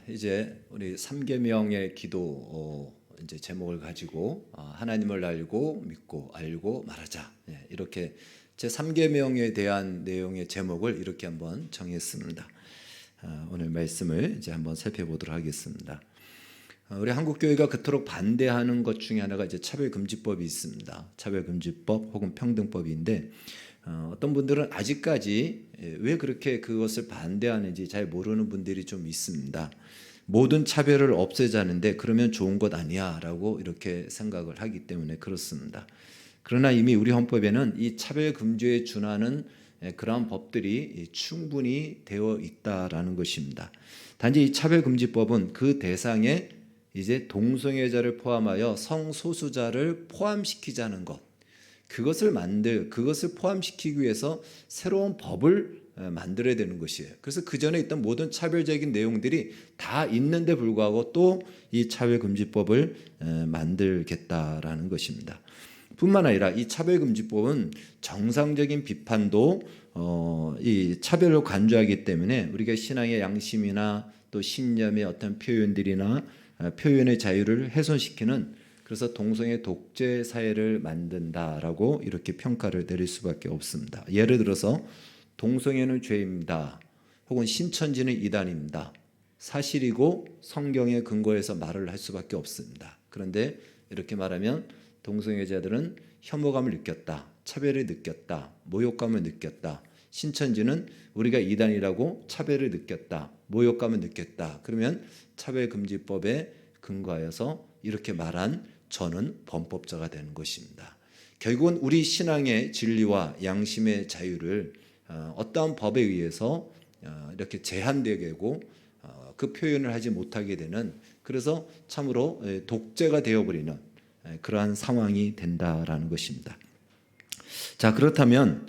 이제 우리 3계명의 기도 이제 제목을 가지고 하나님을 알고 믿고 알고 말하자, 이렇게 제 3계명에 대한 내용의 제목을 이렇게 한번 정했습니다. 오늘 말씀을 이제 한번 살펴보도록 하겠습니다. 우리 한국 교회가 그토록 반대하는 것 중에 하나가 이제 차별금지법이 있습니다. 차별금지법 혹은 평등법인데 어떤 분들은 아직까지 왜 그렇게 그것을 반대하는지 잘 모르는 분들이 좀 있습니다. 모든 차별을 없애자는데 그러면 좋은 것 아니야 라고 이렇게 생각을 하기 때문에 그렇습니다. 그러나 이미 우리 헌법에는 이 차별금지에 준하는 그러한 법들이 충분히 되어 있다라는 것입니다. 단지 이 차별금지법은 그 대상에 이제 동성애자를 포함하여 성소수자를 포함시키자는 것, 그것을 포함시키기 위해서 새로운 법을 만들어야 되는 것이에요. 그래서 그 전에 있던 모든 차별적인 내용들이 다 있는데 불구하고 또 이 차별금지법을 만들겠다라는 것입니다. 뿐만 아니라 이 차별금지법은 정상적인 비판도 이 차별을 간주하기 때문에 우리가 신앙의 양심이나 또 신념의 어떤 표현들이나 표현의 자유를 훼손시키는, 그래서 동성애 독재 사회를 만든다라고 이렇게 평가를 내릴 수밖에 없습니다. 예를 들어서 동성애는 죄입니다. 혹은 신천지는 이단입니다. 사실이고 성경에 근거해서 말을 할 수밖에 없습니다. 그런데 이렇게 말하면 동성애자들은 혐오감을 느꼈다, 차별을 느꼈다, 모욕감을 느꼈다. 신천지는 우리가 이단이라고 차별을 느꼈다, 모욕감을 느꼈다. 그러면 차별금지법에 근거하여서 이렇게 말한 저는 범법자가 되는 것입니다. 결국은 우리 신앙의 진리와 양심의 자유를 어떠한 법에 의해서 이렇게 제한되게 되고 그 표현을 하지 못하게 되는, 그래서 참으로 독재가 되어버리는 그러한 상황이 된다라는 것입니다. 자, 그렇다면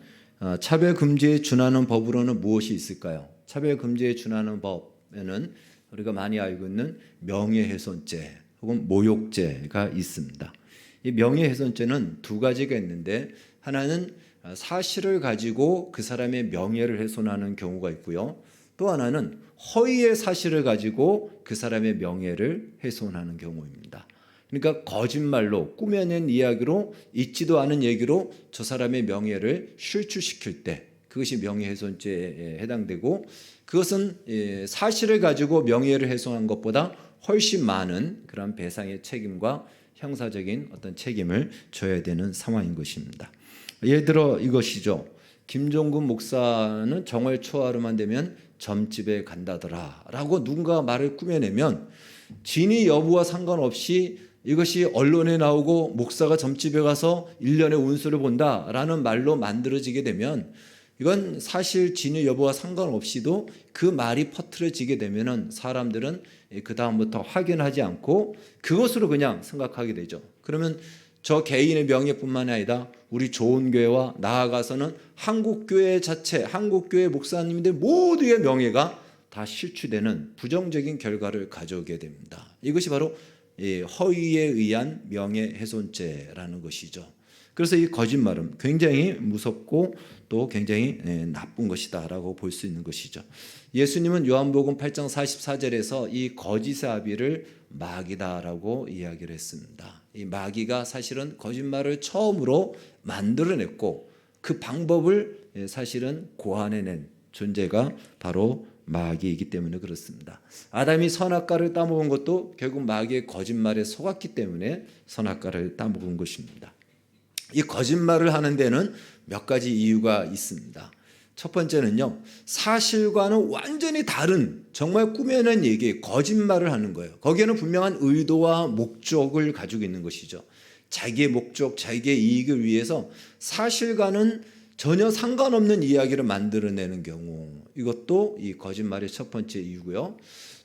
차별금지에 준하는 법으로는 무엇이 있을까요? 차별금지에 준하는 법에는 우리가 많이 알고 있는 명예훼손죄 혹은 모욕죄가 있습니다. 이 명예훼손죄는 두 가지가 있는데, 하나는 사실을 가지고 그 사람의 명예를 훼손하는 경우가 있고요. 또 하나는 허위의 사실을 가지고 그 사람의 명예를 훼손하는 경우입니다. 그러니까 거짓말로 꾸며낸 이야기로, 있지도 않은 얘기로 저 사람의 명예를 실추시킬 때 그것이 명예훼손죄에 해당되고, 그것은 사실을 가지고 명예를 훼손한 것보다 훨씬 많은 그런 배상의 책임과 형사적인 어떤 책임을 져야 되는 상황인 것입니다. 예를 들어 이것이죠. 김종근 목사는 정월 초하루만 되면 점집에 간다더라 라고 누군가 말을 꾸며내면 진위 여부와 상관없이 이것이 언론에 나오고 목사가 점집에 가서 1년의 운수를 본다라는 말로 만들어지게 되면, 이건 사실 진위 여부와 상관없이도 그 말이 퍼뜨려지게 되면은 사람들은 그 다음부터 확인하지 않고 그것으로 그냥 생각하게 되죠. 그러면 저 개인의 명예뿐만 아니라 우리 좋은 교회와 나아가서는 한국교회 자체, 한국교회 목사님들 모두의 명예가 다 실추되는 부정적인 결과를 가져오게 됩니다. 이것이 바로 허위에 의한 명예훼손죄라는 것이죠. 그래서 이 거짓말은 굉장히 무섭고 또 굉장히 나쁜 것이다라고 볼 수 있는 것이죠. 예수님은 요한복음 8장 44절에서 이 거짓의 아비를 마귀다라고 이야기를 했습니다. 이 마귀가 사실은 거짓말을 처음으로 만들어냈고 그 방법을 사실은 고안해낸 존재가 바로 마귀이기 때문에 그렇습니다. 아담이 선악과를 따먹은 것도 결국 마귀의 거짓말에 속았기 때문에 선악과를 따먹은 것입니다. 이 거짓말을 하는 데는 몇 가지 이유가 있습니다. 첫 번째는요, 사실과는 완전히 다른 정말 꾸며낸 얘기, 거짓말을 하는 거예요. 거기에는 분명한 의도와 목적을 가지고 있는 것이죠. 자기의 목적, 자기의 이익을 위해서 사실과는 전혀 상관없는 이야기를 만들어내는 경우, 이것도 이 거짓말의 첫 번째 이유고요.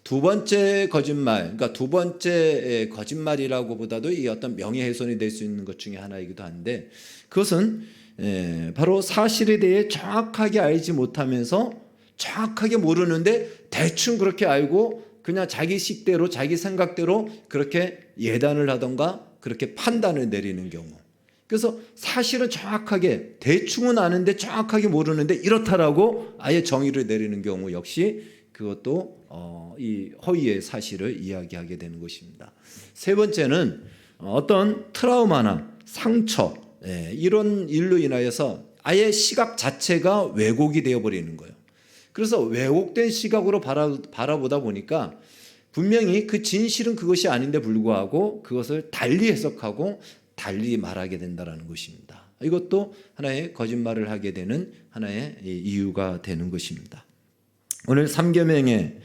두 번째 거짓말, 그러니까 두 번째 거짓말이라고 보다도 이 어떤 명예훼손이 될 수 있는 것 중에 하나이기도 한데, 그것은 바로 사실에 대해 정확하게 알지 못하면서 정확하게 모르는데 대충 그렇게 알고 그냥 자기 식대로 자기 생각대로 그렇게 예단을 하던가 그렇게 판단을 내리는 경우. 그래서 사실은 정확하게 대충은 아는데 정확하게 모르는데 이렇다라고 아예 정의를 내리는 경우 역시 그것도 이 허위의 사실을 이야기하게 되는 것입니다. 세 번째는 어떤 트라우마나 상처, 이런 일로 인하여서 아예 시각 자체가 왜곡이 되어버리는 거예요. 그래서 왜곡된 시각으로 바라보다 보니까 분명히 그 진실은 그것이 아닌데 불구하고 그것을 달리 해석하고 달리 말하게 된다는 것입니다. 이것도 하나의 거짓말을 하게 되는 하나의 이유가 되는 것입니다. 오늘 3계명에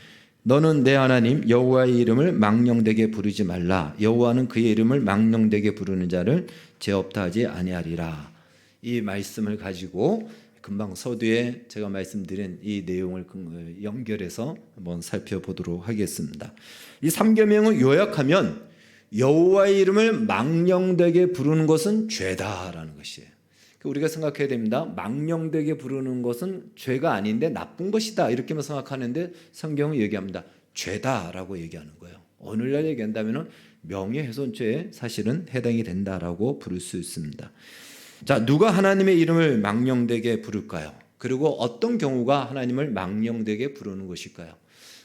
너는 내 하나님 여호와의 이름을 망령되게 부르지 말라. 여호와는 그의 이름을 망령되게 부르는 자를 죄 없다 하지 아니하리라. 이 말씀을 가지고 금방 서두에 제가 말씀드린 이 내용을 연결해서 한번 살펴보도록 하겠습니다. 이 3계명을 요약하면 여호와의 이름을 망령되게 부르는 것은 죄다라는 것이에요. 우리가 생각해야 됩니다. 망령되게 부르는 것은 죄가 아닌데 나쁜 것이다 이렇게만 생각하는데 성경은 얘기합니다. 죄다라고 얘기하는 거예요. 오늘날 얘기한다면 명예훼손죄에 사실은 해당이 된다라고 부를 수 있습니다. 자, 누가 하나님의 이름을 망령되게 부를까요? 그리고 어떤 경우가 하나님을 망령되게 부르는 것일까요?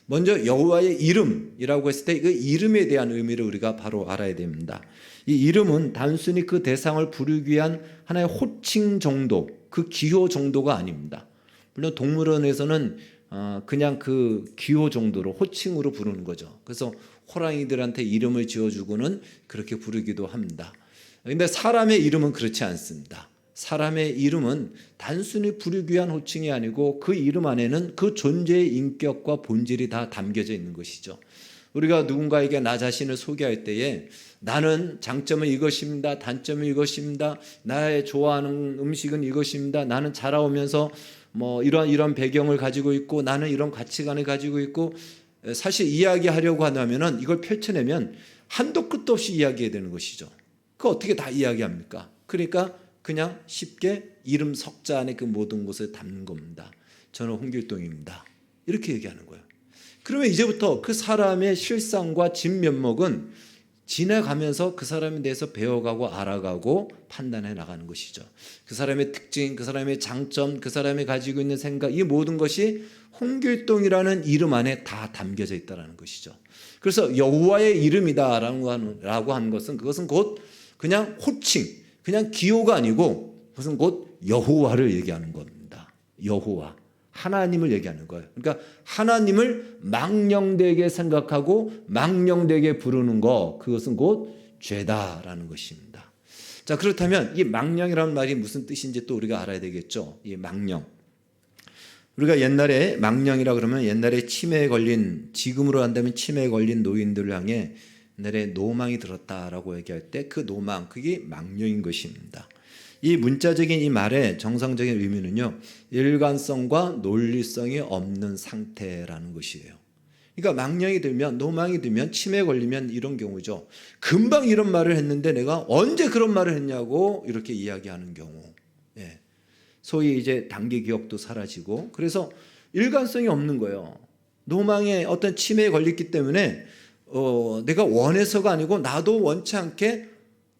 먼저 여호와의 이름이라고 했을 때 그 이름에 대한 의미를 우리가 바로 알아야 됩니다. 이 이름은 단순히 그 대상을 부르기 위한 하나의 호칭 정도, 그 기호 정도가 아닙니다. 물론 동물원에서는 그냥 그 기호 정도로 호칭으로 부르는 거죠. 그래서 호랑이들한테 이름을 지어주고는 그렇게 부르기도 합니다. 그런데 사람의 이름은 그렇지 않습니다. 사람의 이름은 단순히 부르기 위한 호칭이 아니고 그 이름 안에는 그 존재의 인격과 본질이 다 담겨져 있는 것이죠. 우리가 누군가에게 나 자신을 소개할 때에 나는 장점은 이것입니다. 단점은 이것입니다. 나의 좋아하는 음식은 이것입니다. 나는 자라오면서 뭐 이런 배경을 가지고 있고 나는 이런 가치관을 가지고 있고 사실 이야기하려고 하면은 이걸 펼쳐내면 한도 끝도 없이 이야기해야 되는 것이죠. 그거 어떻게 다 이야기합니까? 그러니까 그냥 쉽게 이름 석자 안에 그 모든 것을 담는 겁니다. 저는 홍길동입니다. 이렇게 얘기하는 거예요. 그러면 이제부터 그 사람의 실상과 진면목은 지나가면서 그 사람에 대해서 배워가고 알아가고 판단해 나가는 것이죠. 그 사람의 특징, 그 사람의 장점, 그 사람이 가지고 있는 생각, 이 모든 것이 홍길동이라는 이름 안에 다 담겨져 있다는 것이죠. 그래서 여호와의 이름이다라고 하는 것은 그것은 곧 그냥 호칭, 그냥 기호가 아니고 그것은 곧 여호와를 얘기하는 겁니다. 여호와, 하나님을 얘기하는 거예요. 그러니까 하나님을 망령되게 생각하고 망령되게 부르는 것, 그것은 곧 죄다라는 것입니다. 자, 그렇다면 이 망령이라는 말이 무슨 뜻인지 또 우리가 알아야 되겠죠. 이 망령. 우리가 옛날에 망령이라 그러면 옛날에 치매에 걸린, 지금으로 한다면 치매에 걸린 노인들을 향해 옛날에 노망이 들었다라고 얘기할 때 그 노망, 그게 망령인 것입니다. 이 문자적인 이 말의 정상적인 의미는요, 일관성과 논리성이 없는 상태라는 것이에요. 그러니까 망령이 들면, 노망이 들면, 치매에 걸리면 이런 경우죠. 금방 이런 말을 했는데 내가 언제 그런 말을 했냐고 이렇게 이야기하는 경우. 예. 소위 이제 단기 기억도 사라지고, 그래서 일관성이 없는 거예요. 노망에 어떤 치매에 걸렸기 때문에 내가 원해서가 아니고 나도 원치 않게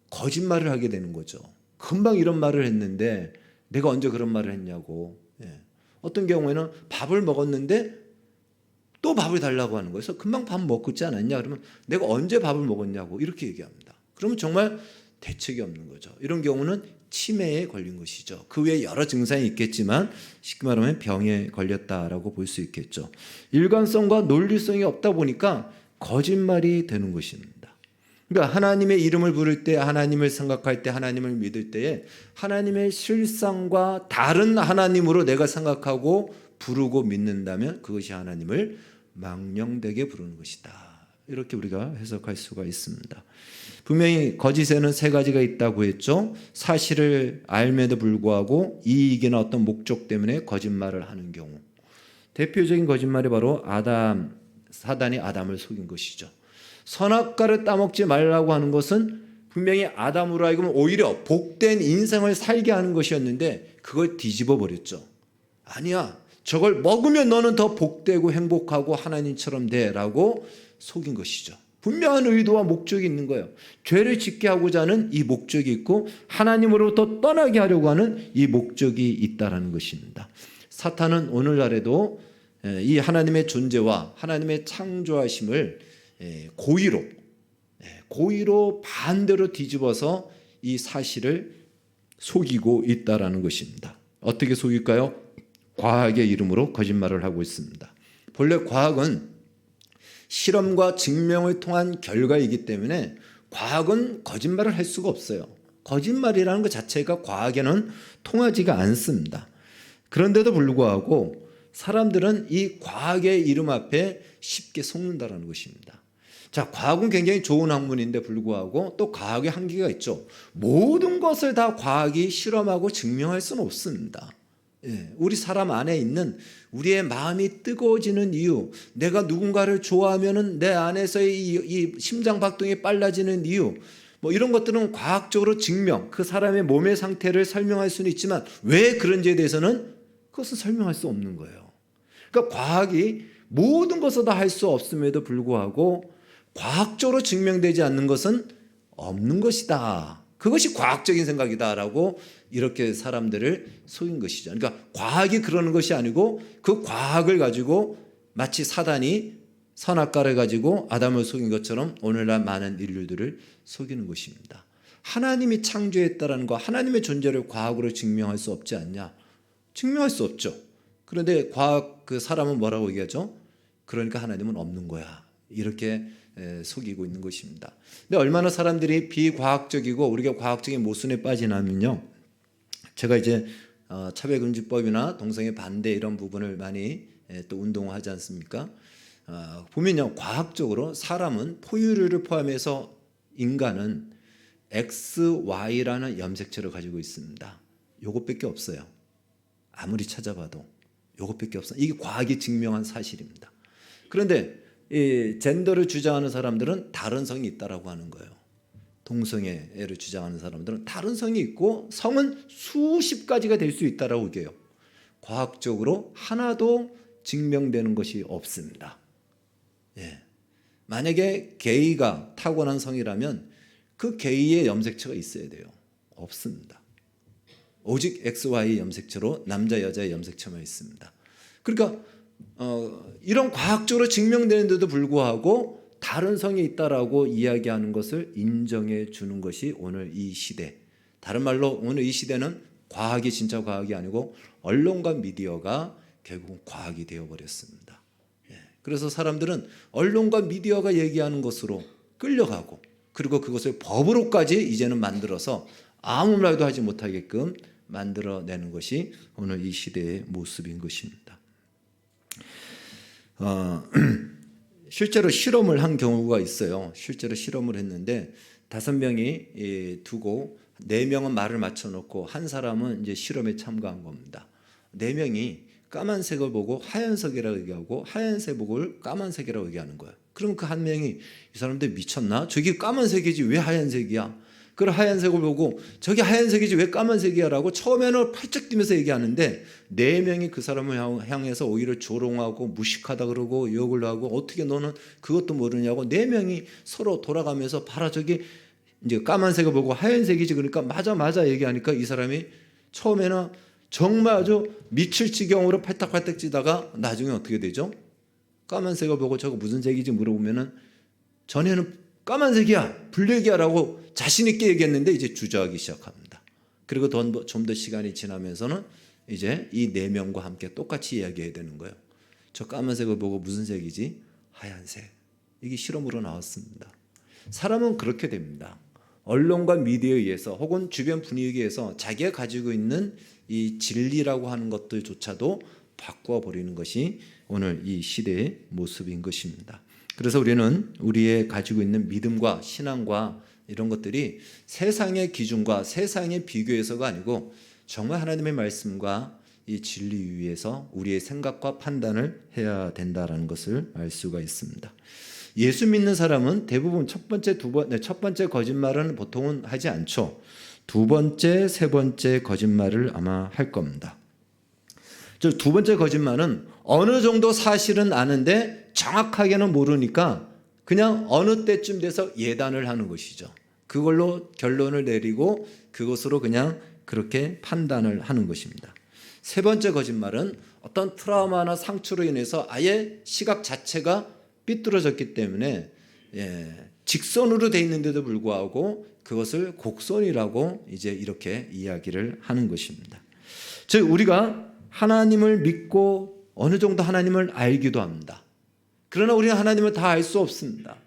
거짓말을 하게 되는 거죠. 금방 이런 말을 했는데 내가 언제 그런 말을 했냐고. 예. 어떤 경우에는 밥을 먹었는데 또 밥을 달라고 하는 거예요. 그래서 금방 밥 먹었지 않았냐 그러면 내가 언제 밥을 먹었냐고 이렇게 얘기합니다. 그러면 정말 대책이 없는 거죠. 이런 경우는 치매에 걸린 것이죠. 그 외에 여러 증상이 있겠지만 쉽게 말하면 병에 걸렸다라고 볼 수 있겠죠. 일관성과 논리성이 없다 보니까 거짓말이 되는 것입니다. 그러니까 하나님의 이름을 부를 때, 하나님을 생각할 때, 하나님을 믿을 때에 하나님의 실상과 다른 하나님으로 내가 생각하고 부르고 믿는다면 그것이 하나님을 망령되게 부르는 것이다. 이렇게 우리가 해석할 수가 있습니다. 분명히 거짓에는 세 가지가 있다고 했죠. 사실을 알매도 불구하고 이익이나 어떤 목적 때문에 거짓말을 하는 경우. 대표적인 거짓말이 바로 사단이 아담을 속인 것이죠. 선악과를 따먹지 말라고 하는 것은 분명히 아담으로 하여금 오히려 복된 인생을 살게 하는 것이었는데 그걸 뒤집어 버렸죠. 아니야, 저걸 먹으면 너는 더 복되고 행복하고 하나님처럼 돼라고 속인 것이죠. 분명한 의도와 목적이 있는 거예요. 죄를 짓게 하고자 하는 이 목적이 있고 하나님으로부터 떠나게 하려고 하는 이 목적이 있다라는 것입니다. 사탄은 오늘날에도 이 하나님의 존재와 하나님의 창조하심을 고의로 반대로 뒤집어서 이 사실을 속이고 있다라는 것입니다. 어떻게 속일까요? 과학의 이름으로 거짓말을 하고 있습니다. 본래 과학은 실험과 증명을 통한 결과이기 때문에 과학은 거짓말을 할 수가 없어요. 거짓말이라는 것 자체가 과학에는 통하지가 않습니다. 그런데도 불구하고 사람들은 이 과학의 이름 앞에 쉽게 속는다는 것입니다. 자, 과학은 굉장히 좋은 학문인데 불구하고 또 과학의 한계가 있죠. 모든 것을 다 과학이 실험하고 증명할 수는 없습니다. 우리 사람 안에 있는 우리의 마음이 뜨거워지는 이유, 내가 누군가를 좋아하면은 내 안에서의 이 심장 박동이 빨라지는 이유, 뭐 이런 것들은 과학적으로 증명, 그 사람의 몸의 상태를 설명할 수는 있지만 왜 그런지에 대해서는 그것은 설명할 수 없는 거예요. 그러니까 과학이 모든 것을 다 할 수 없음에도 불구하고 과학적으로 증명되지 않는 것은 없는 것이다. 그것이 과학적인 생각이다라고 이렇게 사람들을 속인 것이죠. 그러니까 과학이 그러는 것이 아니고 그 과학을 가지고 마치 사단이 선악과를 가지고 아담을 속인 것처럼 오늘날 많은 인류들을 속이는 것입니다. 하나님이 창조했다라는 거, 하나님의 존재를 과학으로 증명할 수 없지 않냐? 증명할 수 없죠. 그런데 과학 그 사람은 뭐라고 얘기하죠? 그러니까 하나님은 없는 거야. 이렇게 속이고 있는 것입니다. 근데 얼마나 사람들이 비과학적이고 우리가 과학적인 모순에 빠지냐면요. 제가 이제 차별금지법이나 동성애 반대 이런 부분을 많이 또 운동하지 않습니까? 보면요, 과학적으로 사람은 포유류를 포함해서 인간은 XY라는 염색체를 가지고 있습니다. 요것밖에 없어요. 아무리 찾아봐도 요것밖에 없어요. 이게 과학이 증명한 사실입니다. 그런데 이 젠더를 주장하는 사람들은 다른 성이 있다라고 하는 거예요. 동성애를 주장하는 사람들은 다른 성이 있고 성은 수십 가지가 될 수 있다라고 얘기해요. 과학적으로 하나도 증명되는 것이 없습니다. 만약에 게이가 타고난 성이라면 그 게이의 염색체가 있어야 돼요. 없습니다. 오직 XY 염색체로 남자 여자의 염색체만 있습니다. 그러니까 이런 과학적으로 증명되는데도 불구하고 다른 성이 있다라고 이야기하는 것을 인정해 주는 것이 오늘 이 시대. 다른 말로 오늘 이 시대는 과학이 진짜 과학이 아니고 언론과 미디어가 결국은 과학이 되어버렸습니다. 그래서 사람들은 언론과 미디어가 얘기하는 것으로 끌려가고 그리고 그것을 법으로까지 이제는 만들어서 아무 말도 하지 못하게끔 만들어내는 것이 오늘 이 시대의 모습인 것입니다. 실제로 실험을 한 경우가 있어요. 실제로 실험을 했는데 5명이 두고 4명은 말을 맞춰놓고 한 사람은 이제 실험에 참가한 겁니다. 4명이 까만색을 보고 하얀색이라고 얘기하고 하얀색 보고 까만색이라고 얘기하는 거예요. 그럼 그 한 명이 이 사람들 미쳤나? 저기 까만색이지 왜 하얀색이야? 그걸 하얀색을 보고 저기 하얀색이지 왜 까만색이야? 라고 처음에는 팔쩍 뛰면서 얘기하는데 4명이 그 사람을 향해서 오히려 조롱하고 무식하다 그러고 욕을 하고 어떻게 너는 그것도 모르냐고 4명이 서로 돌아가면서 봐라 저기 이제 까만색을 보고 하얀색이지 그러니까 맞아 얘기하니까 이 사람이 처음에는 정말 아주 미칠 지경으로 팔딱팔딱 뛰다가 나중에 어떻게 되죠? 까만색을 보고 저거 무슨 색이지 물어보면은 전에는 까만색이야, 블랙이야라고 자신 있게 얘기했는데 이제 주저하기 시작합니다. 그리고 좀 더 시간이 지나면서는 이제 이 4명과 함께 똑같이 이야기해야 되는 거예요. 저 까만색을 보고 무슨 색이지? 하얀색. 이게 실험으로 나왔습니다. 사람은 그렇게 됩니다. 언론과 미디어에 의해서 혹은 주변 분위기에서 자기가 가지고 있는 이 진리라고 하는 것들조차도 바꾸어 버리는 것이 오늘 이 시대의 모습인 것입니다. 그래서 우리는 우리의 가지고 있는 믿음과 신앙과 이런 것들이 세상의 기준과 세상의 비교에서가 아니고 정말 하나님의 말씀과 이 진리 위에서 우리의 생각과 판단을 해야 된다는 것을 알 수가 있습니다. 예수 믿는 사람은 대부분 첫 번째 거짓말은 보통은 하지 않죠. 2번째, 3번째 거짓말을 아마 할 겁니다. 저 2번째 거짓말은 어느 정도 사실은 아는데 정확하게는 모르니까 그냥 어느 때쯤 돼서 예단을 하는 것이죠. 그걸로 결론을 내리고 그것으로 그냥 그렇게 판단을 하는 것입니다. 3번째 거짓말은 어떤 트라우마나 상처로 인해서 아예 시각 자체가 삐뚤어졌기 때문에 직선으로 돼 있는데도 불구하고 그것을 곡선이라고 이제 이렇게 이야기를 하는 것입니다. 즉 우리가 하나님을 믿고 어느 정도 하나님을 알기도 합니다. 그러나 우리는 하나님을 다 알 수 없습니다.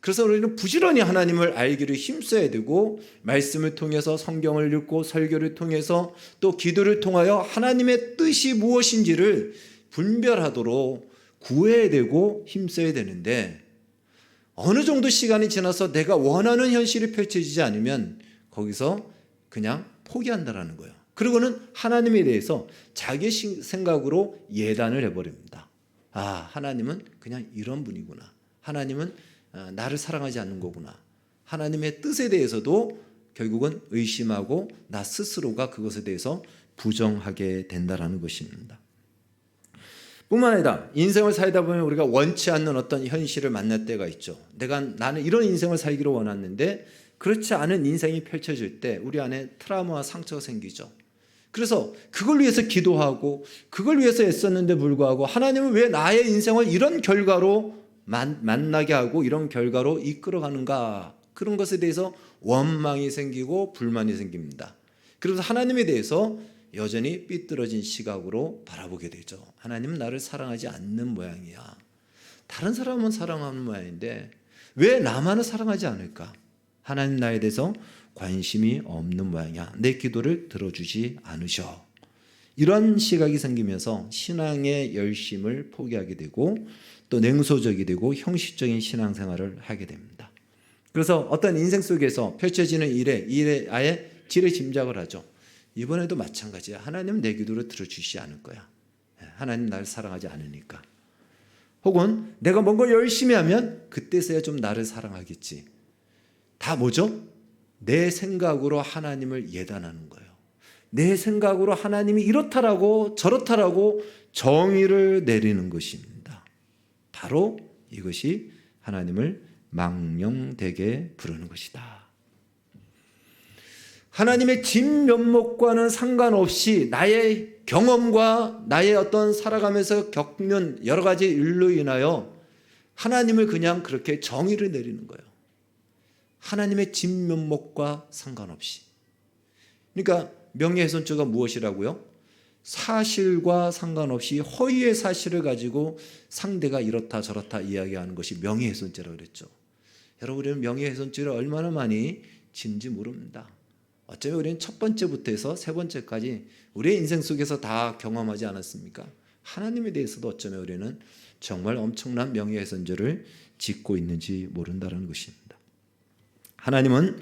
그래서 우리는 부지런히 하나님을 알기를 힘써야 되고 말씀을 통해서 성경을 읽고 설교를 통해서 또 기도를 통하여 하나님의 뜻이 무엇인지를 분별하도록 구해야 되고 힘써야 되는데 어느 정도 시간이 지나서 내가 원하는 현실이 펼쳐지지 않으면 거기서 그냥 포기한다라는 거예요. 그리고는 하나님에 대해서 자기 생각으로 예단을 해버립니다. 아, 하나님은 그냥 이런 분이구나. 하나님은 나를 사랑하지 않는 거구나. 하나님의 뜻에 대해서도 결국은 의심하고 나 스스로가 그것에 대해서 부정하게 된다라는 것입니다. 뿐만 아니라 인생을 살다 보면 우리가 원치 않는 어떤 현실을 만날 때가 있죠. 나는 이런 인생을 살기로 원했는데 그렇지 않은 인생이 펼쳐질 때 우리 안에 트라우마와 상처가 생기죠. 그래서 그걸 위해서 기도하고 그걸 위해서 애썼는데 불구하고 하나님은 왜 나의 인생을 이런 결과로 만나게 하고 이런 결과로 이끌어가는가, 그런 것에 대해서 원망이 생기고 불만이 생깁니다. 그래서 하나님에 대해서 여전히 삐뚤어진 시각으로 바라보게 되죠. 하나님은 나를 사랑하지 않는 모양이야. 다른 사람은 사랑하는 모양인데 왜 나만은 사랑하지 않을까? 하나님 나에 대해서 관심이 없는 모양이야. 내 기도를 들어주지 않으셔. 이런 시각이 생기면서 신앙의 열심을 포기하게 되고 또 냉소적이 되고 형식적인 신앙생활을 하게 됩니다. 그래서 어떤 인생 속에서 펼쳐지는 일에 아예 지레 짐작을 하죠. 이번에도 마찬가지야. 하나님은 내 기도를 들어주시지 않을 거야. 하나님 나를 사랑하지 않으니까. 혹은 내가 뭔가 열심히 하면 그때서야 좀 나를 사랑하겠지. 다 뭐죠? 내 생각으로 하나님을 예단하는 거예요. 내 생각으로 하나님이 이렇다라고 저렇다라고 정의를 내리는 것입니다. 바로 이것이 하나님을 망령되게 부르는 것이다. 하나님의 진면목과는 상관없이 나의 경험과 나의 어떤 살아가면서 겪는 여러 가지 일로 인하여 하나님을 그냥 그렇게 정의를 내리는 거예요. 하나님의 진면목과 상관없이. 그러니까 명예훼손죄가 무엇이라고요? 사실과 상관없이 허위의 사실을 가지고 상대가 이렇다 저렇다 이야기하는 것이 명예훼손죄라고 그랬죠. 여러분, 우리는 명예훼손죄를 얼마나 많이 짓는지 모릅니다. 어쩌면 우리는 첫 번째부터 해서 세 번째까지 우리의 인생 속에서 다 경험하지 않았습니까? 하나님에 대해서도 어쩌면 우리는 정말 엄청난 명예훼손죄를 짓고 있는지 모른다는 것입니다. 하나님은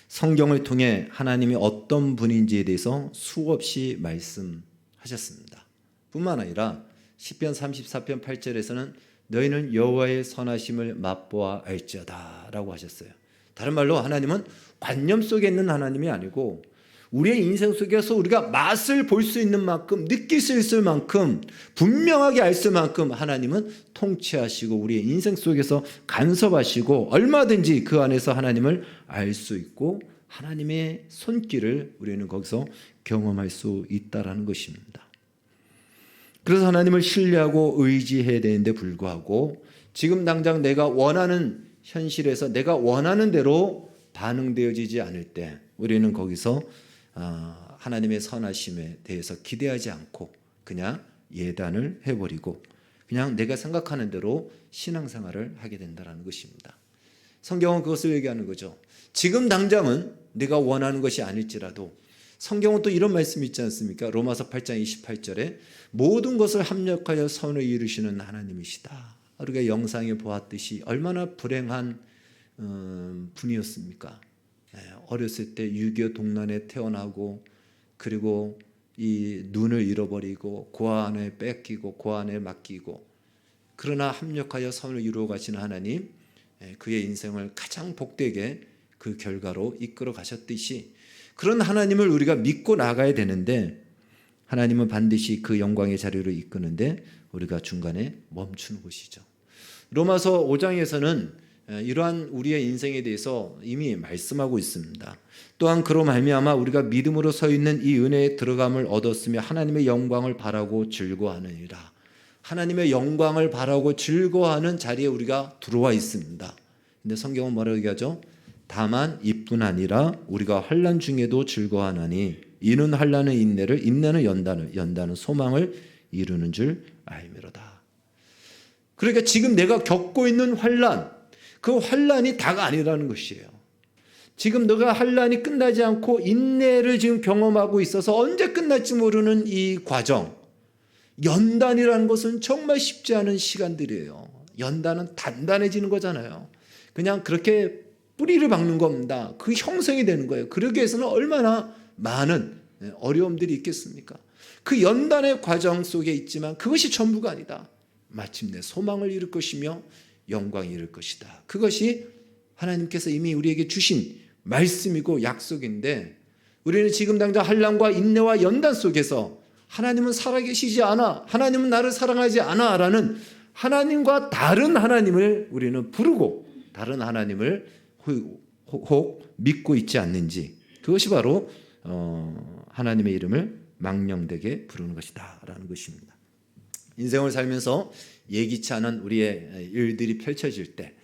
성경을 통해 하나님이 어떤 분인지에 대해서 수없이 말씀하셨습니다. 뿐만 아니라 시편 34편 8절에서는 너희는 여호와의 선하심을 맛보아 알지어다 라고 하셨어요. 다른 말로 하나님은 관념 속에 있는 하나님이 아니고 우리의 인생 속에서 우리가 맛을 볼 수 있는 만큼, 느낄 수 있을 만큼, 분명하게 알 수 만큼 하나님은 통치하시고 우리의 인생 속에서 간섭하시고 얼마든지 그 안에서 하나님을 알 수 있고 하나님의 손길을 우리는 거기서 경험할 수 있다는 것입니다. 그래서 하나님을 신뢰하고 의지해야 되는데 불구하고 지금 당장 내가 원하는 현실에서 내가 원하는 대로 반응되어지지 않을 때 우리는 거기서 하나님의 선하심에 대해서 기대하지 않고 그냥 예단을 해버리고 그냥 내가 생각하는 대로 신앙생활을 하게 된다는 것입니다. 성경은 그것을 얘기하는 거죠. 지금 당장은 내가 원하는 것이 아닐지라도 성경은 또 이런 말씀이 있지 않습니까? 로마서 8장 28절에 모든 것을 합력하여 선을 이루시는 하나님이시다. 우리가 영상에 보았듯이 얼마나 불행한 분이었습니까? 어렸을 때 유교 동란에 태어나고 그리고 이 눈을 잃어버리고 고아원에 뺏기고 고아원에 맡기고 그러나 합력하여 선을 이루어 가시는 하나님, 그의 인생을 가장 복되게 그 결과로 이끌어 가셨듯이 그런 하나님을 우리가 믿고 나가야 되는데 하나님은 반드시 그 영광의 자리로 이끄는데 우리가 중간에 멈추는 것이죠. 로마서 5장에서는 이러한 우리의 인생에 대해서 이미 말씀하고 있습니다. 또한 그로 말미암아 우리가 믿음으로 서 있는 이 은혜에 들어감을 얻었으며 하나님의 영광을 바라고 즐거워하느니라. 하나님의 영광을 바라고 즐거워하는 자리에 우리가 들어와 있습니다. 근데 성경은 뭐라고 얘기하죠? 다만 이뿐 아니라 우리가 환난 중에도 즐거워하나니 이는 환난은 인내를, 인내는 연단은 소망을 이루는 줄 알미로다. 그러니까 지금 내가 겪고 있는 환난, 그 환난이 다가 아니라는 것이에요. 지금 너가 환난이 끝나지 않고 인내를 지금 경험하고 있어서 언제 끝날지 모르는 이 과정, 연단이라는 것은 정말 쉽지 않은 시간들이에요. 연단은 단단해지는 거잖아요. 그냥 그렇게 뿌리를 박는 겁니다. 그 형성이 되는 거예요. 그러기 위해서는 얼마나 많은 어려움들이 있겠습니까? 그 연단의 과정 속에 있지만 그것이 전부가 아니다. 마침내 소망을 이룰 것이며 영광이 이룰 것이다. 그것이 하나님께서 이미 우리에게 주신 말씀이고 약속인데, 우리는 지금 당장 환난과 인내와 연단 속에서 하나님은 살아계시지 않아, 하나님은 나를 사랑하지 않아 라는 하나님과 다른 하나님을 우리는 부르고 다른 하나님을 혹 믿고 있지 않는지, 그것이 바로 하나님의 이름을 망령되게 부르는 것이다 라는 것입니다. 인생을 살면서 예기치 않은 우리의 일들이 펼쳐질 때,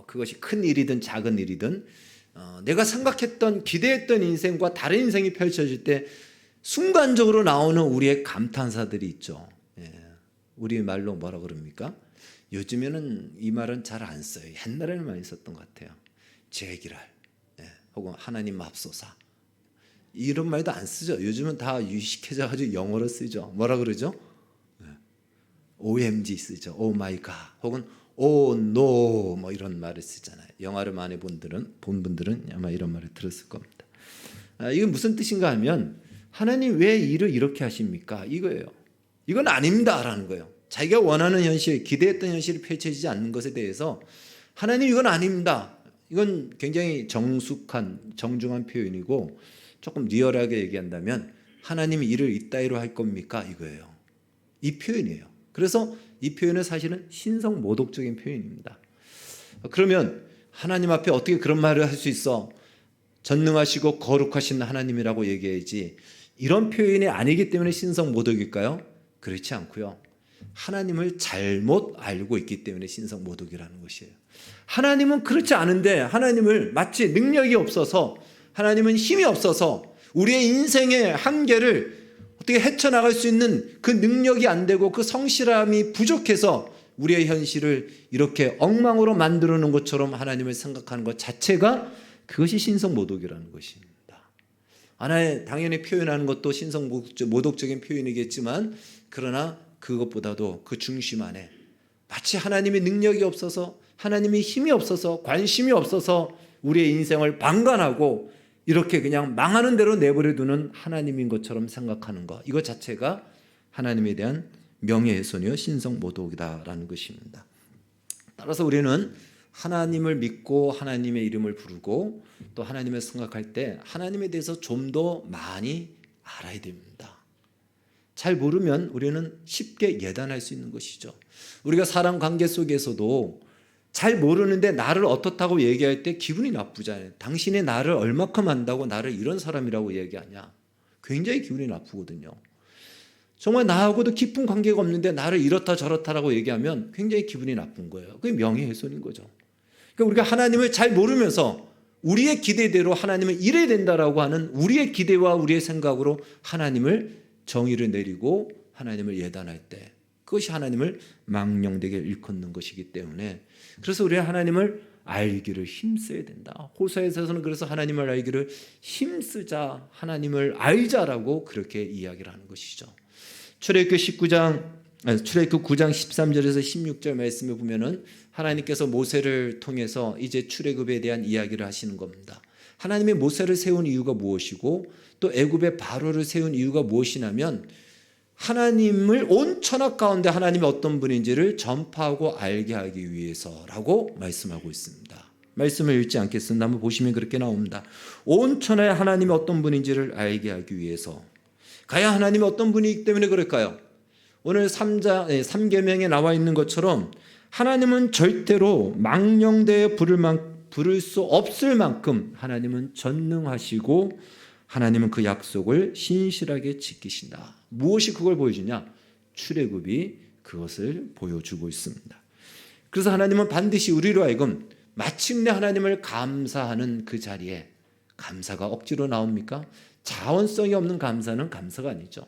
그것이 큰 일이든 작은 일이든 내가 생각했던 기대했던 인생과 다른 인생이 펼쳐질 때 순간적으로 나오는 우리의 감탄사들이 있죠. 우리 말로 뭐라 그럽니까? 요즘에는 이 말은 잘 안 써요. 옛날에는 많이 썼던 것 같아요. 제기랄, 혹은 하나님 맙소사, 이런 말도 안 쓰죠. 요즘은 다 유식해져가지고 영어로 쓰죠. 뭐라 그러죠? OMG 쓰죠. Oh my God, 혹은 Oh no, 뭐 이런 말을 쓰잖아요. 영화를 많이 본 분들은 아마 이런 말을 들었을 겁니다. 이건 무슨 뜻인가 하면, 하나님 왜 일을 이렇게 하십니까? 이거예요. 이건 아닙니다라는 거예요. 자기가 원하는 현실, 기대했던 현실이 펼쳐지지 않는 것에 대해서 하나님 이건 아닙니다. 이건 굉장히 정중한 표현이고, 조금 리얼하게 얘기한다면 하나님이 일을 이따위로 할 겁니까? 이거예요. 이 표현이에요. 그래서 이 표현은 사실은 신성모독적인 표현입니다. 그러면 하나님 앞에 어떻게 그런 말을 할 수 있어? 전능하시고 거룩하신 하나님이라고 얘기해야지. 이런 표현이 아니기 때문에 신성모독일까요? 그렇지 않고요. 하나님을 잘못 알고 있기 때문에 신성모독이라는 것이에요. 하나님은 그렇지 않은데, 하나님을 마치 능력이 없어서, 하나님은 힘이 없어서 우리의 인생의 한계를 어떻게 헤쳐나갈 수 있는 그 능력이 안 되고 그 성실함이 부족해서 우리의 현실을 이렇게 엉망으로 만들어 놓은 것처럼 하나님을 생각하는 것 자체가, 그것이 신성모독이라는 것입니다. 하나의 당연히 표현하는 것도 신성모독적인 표현이겠지만, 그러나 그것보다도 그 중심 안에 마치 하나님의 능력이 없어서, 하나님의 힘이 없어서, 관심이 없어서 우리의 인생을 방관하고 이렇게 그냥 망하는 대로 내버려 두는 하나님인 것처럼 생각하는 것, 이것 자체가 하나님에 대한 명예훼손이요 신성모독이다라는 것입니다. 따라서 우리는 하나님을 믿고 하나님의 이름을 부르고 또 하나님을 생각할 때 하나님에 대해서 좀 더 많이 알아야 됩니다. 잘 모르면 우리는 쉽게 예단할 수 있는 것이죠. 우리가 사람 관계 속에서도 잘 모르는데 나를 어떻다고 얘기할 때 기분이 나쁘잖아요. 당신이 나를 얼마큼 안다고 나를 이런 사람이라고 얘기하냐. 굉장히 기분이 나쁘거든요. 정말 나하고도 깊은 관계가 없는데 나를 이렇다 저렇다라고 얘기하면 굉장히 기분이 나쁜 거예요. 그게 명예훼손인 거죠. 그러니까 우리가 하나님을 잘 모르면서 우리의 기대대로 하나님을 이래야 된다라고 하는 우리의 기대와 우리의 생각으로 하나님을 정의를 내리고 하나님을 예단할 때, 그것이 하나님을 망령되게 일컫는 것이기 때문에, 그래서 우리가 하나님을 알기를 힘써야 된다. 호서에서는 그래서 하나님을 알기를 힘쓰자, 하나님을 알자라고 그렇게 이야기를 하는 것이죠. 출애굽 9장 13절에서 16절 말씀을 보면은 하나님께서 모세를 통해서 이제 출애굽에 대한 이야기를 하시는 겁니다. 하나님이 모세를 세운 이유가 무엇이고 또 애굽의 바로를 세운 이유가 무엇이냐면, 하나님을 온 천하 가운데 하나님이 어떤 분인지를 전파하고 알게 하기 위해서라고 말씀하고 있습니다. 말씀을 읽지 않겠습니다. 한번 보시면 그렇게 나옵니다. 온 천하에 하나님이 어떤 분인지를 알게 하기 위해서. 가야 하나님이 어떤 분이기 때문에 그럴까요? 오늘 3계명에 나와 있는 것처럼 하나님은 절대로 망령되어 부를 수 없을 만큼 하나님은 전능하시고 하나님은 그 약속을 신실하게 지키신다. 무엇이 그걸 보여주냐? 출애굽이 그것을 보여주고 있습니다. 그래서 하나님은 반드시 우리로 하여금 마침내 하나님을 감사하는 그 자리에, 감사가 억지로 나옵니까? 자원성이 없는 감사는 감사가 아니죠.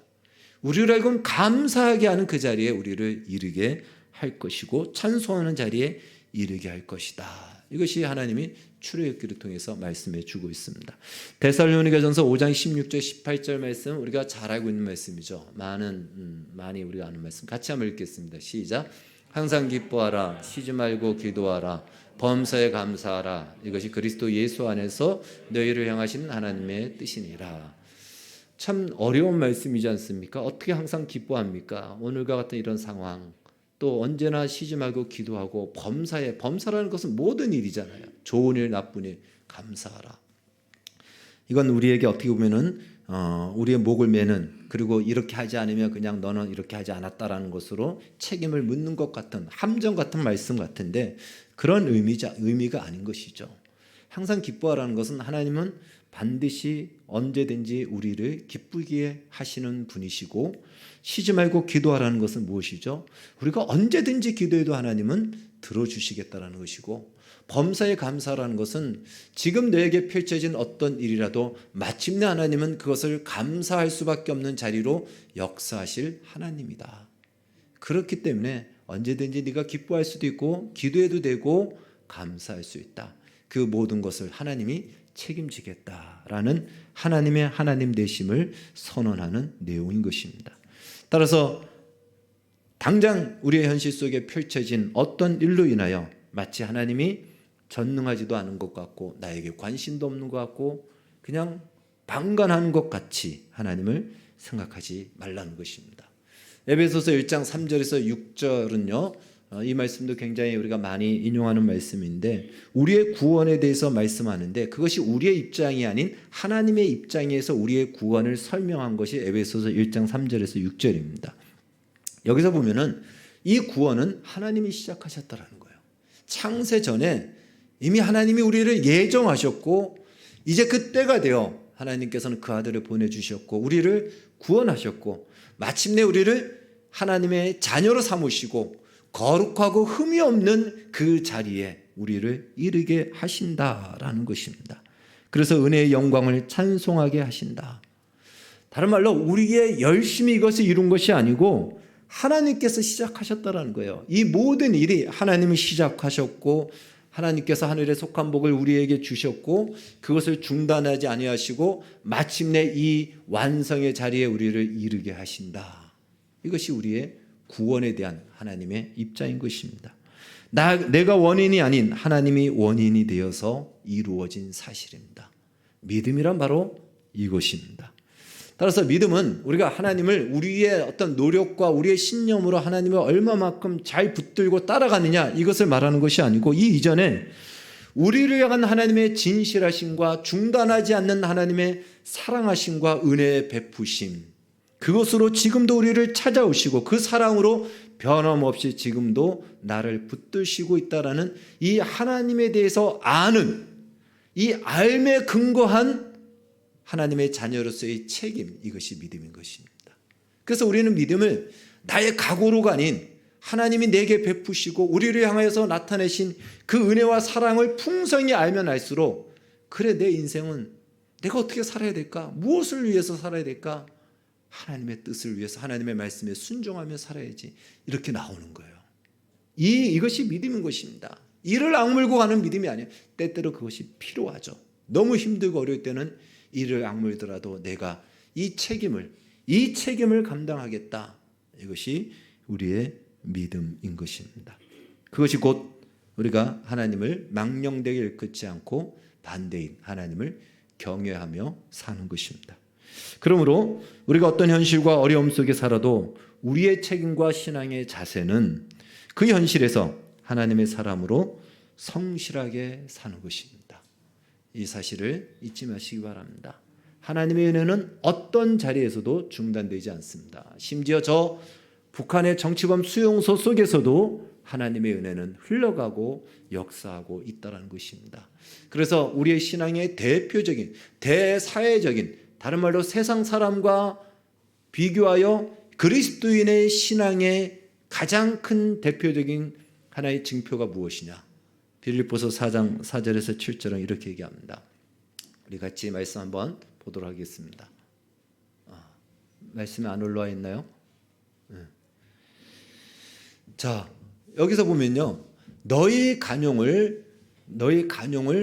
우리로 하여금 감사하게 하는 그 자리에 우리를 이르게 할 것이고 찬송하는 자리에 이르게 할 것이다. 이것이 하나님이 출애굽기를 통해서 말씀해 주고 있습니다. 데살로니가전서 5장 16절 18절 말씀 우리가 잘 알고 있는 말씀이죠. 많이 우리가 아는 말씀 같이 한번 읽겠습니다. 시작. 항상 기뻐하라, 쉬지 말고 기도하라, 범사에 감사하라. 이것이 그리스도 예수 안에서 너희를 향하신 하나님의 뜻이니라. 참 어려운 말씀이지 않습니까? 어떻게 항상 기뻐합니까? 오늘과 같은 이런 상황, 또 언제나 쉬지 말고 기도하고 범사라는 것은 모든 일이잖아요. 좋은 일, 나쁜 일, 감사하라. 이건 우리에게 어떻게 보면은 우리의 목을 매는, 그리고 이렇게 하지 않으면 그냥 너는 이렇게 하지 않았다라는 것으로 책임을 묻는 것 같은 함정 같은 말씀 같은데 그런 의미가 아닌 것이죠. 항상 기뻐하라는 것은 하나님은 반드시 언제든지 우리를 기쁘게 하시는 분이시고, 쉬지 말고 기도하라는 것은 무엇이죠? 우리가 언제든지 기도해도 하나님은 들어주시겠다라는 것이고, 범사에 감사라는 것은 지금 너에게 펼쳐진 어떤 일이라도 마침내 하나님은 그것을 감사할 수밖에 없는 자리로 역사하실 하나님이다. 그렇기 때문에 언제든지 네가 기뻐할 수도 있고 기도해도 되고 감사할 수 있다. 그 모든 것을 하나님이 책임지겠다라는 하나님의 하나님 되심을 선언하는 내용인 것입니다. 따라서 당장 우리의 현실 속에 펼쳐진 어떤 일로 인하여 마치 하나님이 전능하지도 않은 것 같고 나에게 관심도 없는 것 같고 그냥 방관하는 것 같이 하나님을 생각하지 말라는 것입니다. 에베소서 1장 3절에서 6절은요. 이 말씀도 굉장히 우리가 많이 인용하는 말씀인데 우리의 구원에 대해서 말씀하는데 그것이 우리의 입장이 아닌 하나님의 입장에서 우리의 구원을 설명한 것이 에베소서 1장 3절에서 6절입니다. 여기서 보면은 이 구원은 하나님이 시작하셨다라는 거예요. 창세 전에 이미 하나님이 우리를 예정하셨고 이제 그 때가 되어 하나님께서는 그 아들을 보내주셨고 우리를 구원하셨고 마침내 우리를 하나님의 자녀로 삼으시고 거룩하고 흠이 없는 그 자리에 우리를 이르게 하신다라는 것입니다. 그래서 은혜의 영광을 찬송하게 하신다. 다른 말로 우리의 열심히 이것을 이룬 것이 아니고 하나님께서 시작하셨다라는 거예요. 이 모든 일이 하나님이 시작하셨고 하나님께서 하늘에 속한 복을 우리에게 주셨고 그것을 중단하지 아니하시고 마침내 이 완성의 자리에 우리를 이르게 하신다. 이것이 우리의 구원에 대한 하나님의 입장인 것입니다. 내가 원인이 아닌 하나님이 원인이 되어서 이루어진 사실입니다. 믿음이란 바로 이것입니다. 따라서 믿음은 우리가 하나님을 우리의 어떤 노력과 우리의 신념으로 하나님을 얼마만큼 잘 붙들고 따라가느냐 이것을 말하는 것이 아니고 이 이전에 우리를 향한 하나님의 진실하심과 중단하지 않는 하나님의 사랑하심과 은혜의 베푸심, 그것으로 지금도 우리를 찾아오시고 그 사랑으로 변함없이 지금도 나를 붙드시고 있다라는 이 하나님에 대해서 아는 이 알매 근거한 하나님의 자녀로서의 책임, 이것이 믿음인 것입니다. 그래서 우리는 믿음을 나의 각오로가 아닌 하나님이 내게 베푸시고 우리를 향하여서 나타내신 그 은혜와 사랑을 풍성히 알면 알수록 그래 내 인생은 내가 어떻게 살아야 될까? 무엇을 위해서 살아야 될까? 하나님의 뜻을 위해서 하나님의 말씀에 순종하며 살아야지 이렇게 나오는 거예요. 이것이 믿음인 것입니다. 이를 악물고 가는 믿음이 아니에요. 때때로 그것이 필요하죠. 너무 힘들고 어려울 때는 이를 악물더라도 내가 이 책임을 감당하겠다. 이것이 우리의 믿음인 것입니다. 그것이 곧 우리가 하나님을 망령되게 일컫지 않고 반대인 하나님을 경외하며 사는 것입니다. 그러므로 우리가 어떤 현실과 어려움 속에 살아도 우리의 책임과 신앙의 자세는 그 현실에서 하나님의 사람으로 성실하게 사는 것입니다. 이 사실을 잊지 마시기 바랍니다. 하나님의 은혜는 어떤 자리에서도 중단되지 않습니다. 심지어 저 북한의 정치범 수용소 속에서도 하나님의 은혜는 흘러가고 역사하고 있다는 것입니다. 그래서 우리의 신앙의 대표적인 대사회적인, 다른 말로 세상 사람과 비교하여 그리스도인의 신앙의 가장 큰 대표적인 하나의 증표가 무엇이냐? 빌립보서 4장 4절에서 7절은 이렇게 얘기합니다. 우리 같이 말씀 한번 보도록 하겠습니다. 말씀이 안 올라와 있나요? 자, 여기서 보면요, 너희 관용을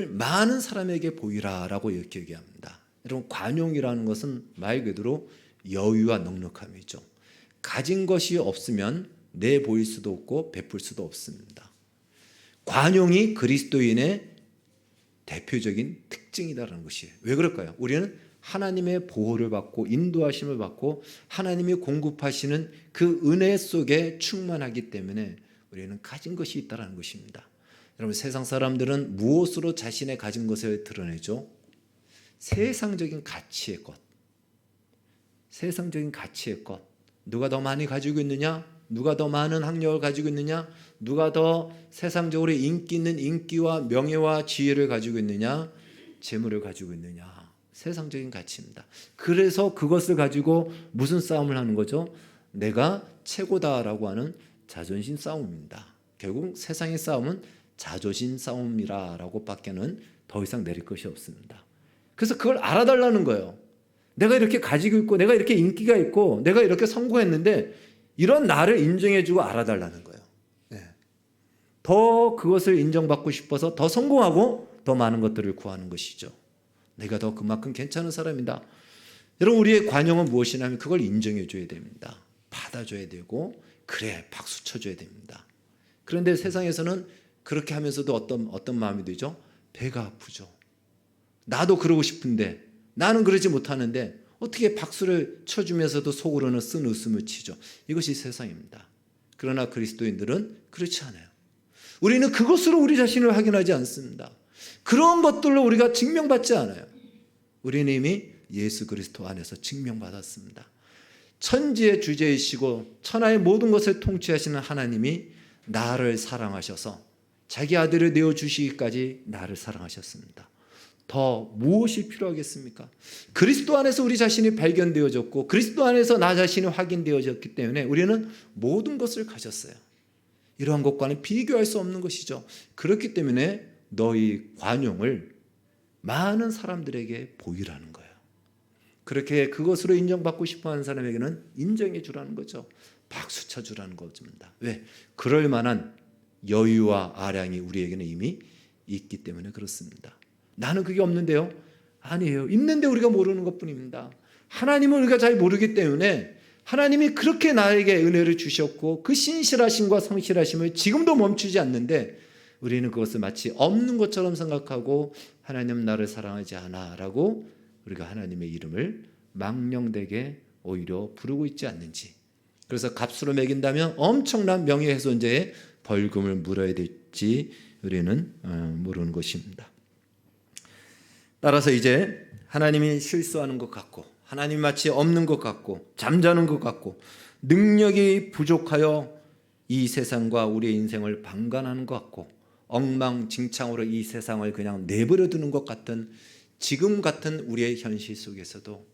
많은 사람에게 보이라라고 이렇게 얘기합니다. 여러분, 관용이라는 것은 말 그대로 여유와 넉넉함이죠. 가진 것이 없으면 내 보일 수도 없고 베풀 수도 없습니다. 관용이 그리스도인의 대표적인 특징이다라는 것이에요. 왜 그럴까요? 우리는 하나님의 보호를 받고 인도하심을 받고 하나님이 공급하시는 그 은혜 속에 충만하기 때문에 우리는 가진 것이 있다는 것입니다. 여러분, 세상 사람들은 무엇으로 자신의 가진 것을 드러내죠? 세상적인 가치의 것. 세상적인 가치의 것. 누가 더 많이 가지고 있느냐? 누가 더 많은 학력을 가지고 있느냐? 누가 더 세상적으로 인기 있는 인기와 명예와 지혜를 가지고 있느냐? 재물을 가지고 있느냐? 세상적인 가치입니다. 그래서 그것을 가지고 무슨 싸움을 하는 거죠? 내가 최고다라고 하는 자존심 싸움입니다. 결국 세상의 싸움은 자존심 싸움이라고 밖에는 더 이상 내릴 것이 없습니다. 그래서 그걸 알아달라는 거예요. 내가 이렇게 가지고 있고 내가 이렇게 인기가 있고 내가 이렇게 성공했는데 이런 나를 인정해주고 알아달라는 거예요. 더 그것을 인정받고 싶어서 더 성공하고 더 많은 것들을 구하는 것이죠. 내가 더 그만큼 괜찮은 사람이다. 여러분, 우리의 관용은 무엇이냐면 그걸 인정해줘야 됩니다. 받아줘야 되고 그래 박수 쳐줘야 됩니다. 그런데 세상에서는 그렇게 하면서도 어떤 마음이 들죠? 배가 아프죠. 나도 그러고 싶은데 나는 그러지 못하는데 어떻게 박수를 쳐주면서도 속으로는 쓴 웃음을 치죠. 이것이 세상입니다. 그러나 그리스도인들은 그렇지 않아요. 우리는 그것으로 우리 자신을 확인하지 않습니다. 그런 것들로 우리가 증명받지 않아요. 우리는 이미 예수 그리스도 안에서 증명받았습니다. 천지의 주제이시고 천하의 모든 것을 통치하시는 하나님이 나를 사랑하셔서 자기 아들을 내어주시기까지 나를 사랑하셨습니다. 더 무엇이 필요하겠습니까? 그리스도 안에서 우리 자신이 발견되어졌고 그리스도 안에서 나 자신이 확인되어졌기 때문에 우리는 모든 것을 가졌어요. 이러한 것과는 비교할 수 없는 것이죠. 그렇기 때문에 너희 관용을 많은 사람들에게 보이라는 거예요. 그렇게 그것으로 인정받고 싶어하는 사람에게는 인정해 주라는 거죠. 박수 쳐주라는 것입니다. 왜? 그럴 만한 여유와 아량이 우리에게는 이미 있기 때문에 그렇습니다. 나는 그게 없는데요? 아니에요. 있는데 우리가 모르는 것뿐입니다. 하나님을 우리가 잘 모르기 때문에 하나님이 그렇게 나에게 은혜를 주셨고 그 신실하심과 성실하심을 지금도 멈추지 않는데 우리는 그것을 마치 없는 것처럼 생각하고 하나님 나를 사랑하지 않아 라고 우리가 하나님의 이름을 망령되게 오히려 부르고 있지 않는지, 그래서 값으로 매긴다면 엄청난 명예훼손죄의 벌금을 물어야 될지 우리는 모르는 것입니다. 따라서 이제 하나님이 실수하는 것 같고 하나님 마치 없는 것 같고 잠자는 것 같고 능력이 부족하여 이 세상과 우리의 인생을 방관하는 것 같고 엉망진창으로 이 세상을 그냥 내버려 두는 것 같은 지금 같은 우리의 현실 속에서도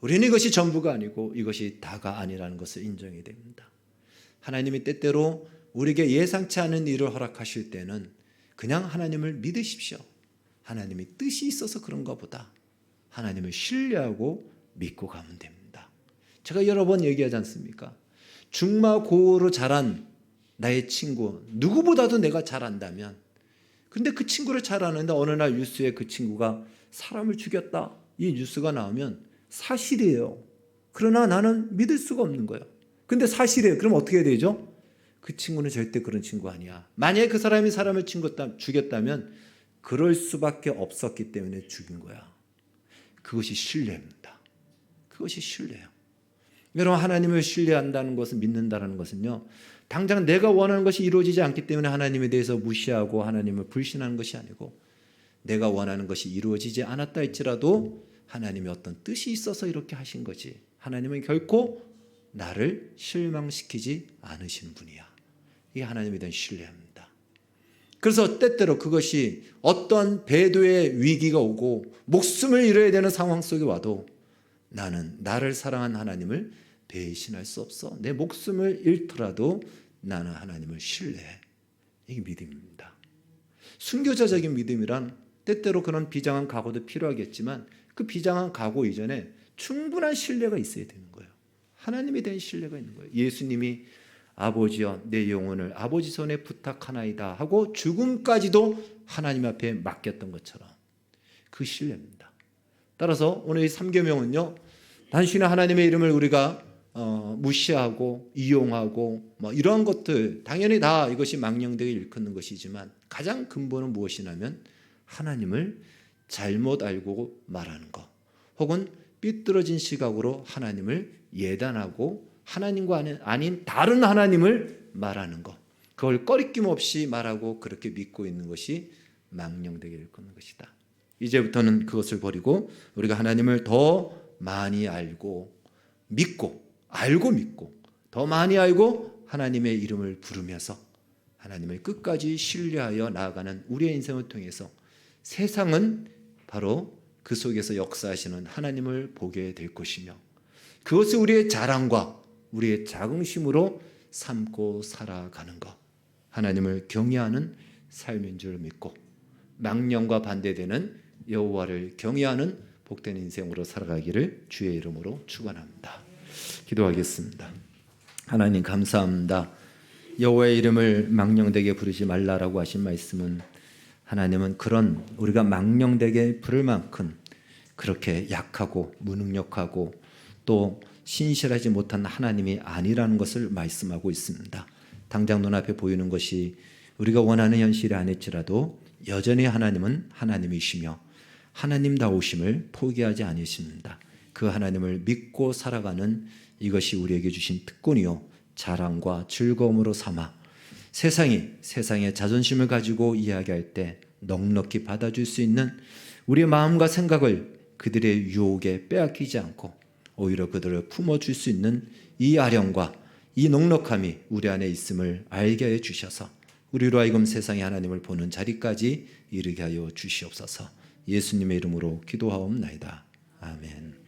우리는 이것이 전부가 아니고 이것이 다가 아니라는 것을 인정해야 됩니다. 하나님이 때때로 우리에게 예상치 않은 일을 허락하실 때는 그냥 하나님을 믿으십시오. 하나님이 뜻이 있어서 그런가 보다. 하나님을 신뢰하고 믿고 가면 됩니다. 제가 여러 번 얘기하지 않습니까? 중마고로 자란 나의 친구, 누구보다도 내가 잘한다면, 근데 그 친구를 잘 아는데 어느 날 뉴스에 그 친구가 사람을 죽였다, 이 뉴스가 나오면 사실이에요. 그러나 나는 믿을 수가 없는 거예요. 근데 사실이에요. 그럼 어떻게 해야 되죠? 그 친구는 절대 그런 친구 아니야. 만약에 그 사람이 사람을 죽였다면 그럴 수밖에 없었기 때문에 죽인 거야. 그것이 신뢰입니다. 그것이 신뢰예요. 여러분, 하나님을 신뢰한다는 것은, 믿는다는 것은요, 당장 내가 원하는 것이 이루어지지 않기 때문에 하나님에 대해서 무시하고 하나님을 불신하는 것이 아니고, 내가 원하는 것이 이루어지지 않았다 할지라도 하나님의 어떤 뜻이 있어서 이렇게 하신 거지, 하나님은 결코 나를 실망시키지 않으신 분이야. 이게 하나님에 대한 신뢰입니다. 그래서 때때로 그것이 어떤 배도의 위기가 오고 목숨을 잃어야 되는 상황 속에 와도 나는 나를 사랑한 하나님을 배신할 수 없어. 내 목숨을 잃더라도 나는 하나님을 신뢰해. 이게 믿음입니다. 순교자적인 믿음이란 때때로 그런 비장한 각오도 필요하겠지만 그 비장한 각오 이전에 충분한 신뢰가 있어야 되는 거예요. 하나님에 대한 신뢰가 있는 거예요. 예수님이 아버지여 내 영혼을 아버지 손에 부탁하나이다 하고 죽음까지도 하나님 앞에 맡겼던 것처럼 그 신뢰입니다. 따라서 오늘 이 3계명은요, 단순히 하나님의 이름을 우리가 무시하고 이용하고 이러한 것들 당연히 다 이것이 망령되게 일컫는 것이지만 가장 근본은 무엇이냐면 하나님을 잘못 알고 말하는 것, 혹은 삐뚤어진 시각으로 하나님을 예단하고 하나님과 아닌 다른 하나님을 말하는 것, 그걸 꺼리낌 없이 말하고 그렇게 믿고 있는 것이 망령되게 일컫는 것이다. 이제부터는 그것을 버리고 우리가 하나님을 더 많이 알고 믿고 더 많이 알고 하나님의 이름을 부르면서 하나님을 끝까지 신뢰하여 나아가는 우리의 인생을 통해서 세상은 바로 그 속에서 역사하시는 하나님을 보게 될 것이며 그것을 우리의 자랑과 우리의 자긍심으로 삼고 살아가는 것, 하나님을 경외하는 삶인 줄 믿고 망령과 반대되는 여호와를 경외하는 복된 인생으로 살아가기를 주의 이름으로 축원합니다. 기도하겠습니다. 하나님 감사합니다. 여호와의 이름을 망령되게 부르지 말라라고 하신 말씀은 하나님은 그런 우리가 망령되게 부를 만큼 그렇게 약하고 무능력하고 또 신실하지 못한 하나님이 아니라는 것을 말씀하고 있습니다. 당장 눈앞에 보이는 것이 우리가 원하는 현실이 아닐지라도 여전히 하나님은 하나님이시며 하나님다우심을 포기하지 않으십니다. 그 하나님을 믿고 살아가는 이것이 우리에게 주신 특권이요 자랑과 즐거움으로 삼아 세상의 자존심을 가지고 이야기할 때 넉넉히 받아줄 수 있는 우리의 마음과 생각을 그들의 유혹에 빼앗기지 않고 오히려 그들을 품어줄 수 있는 이 아령과 이 넉넉함이 우리 안에 있음을 알게 해 주셔서 우리로 하여금 세상의 하나님을 보는 자리까지 이르게 하여 주시옵소서. 예수님의 이름으로 기도하옵나이다. 아멘.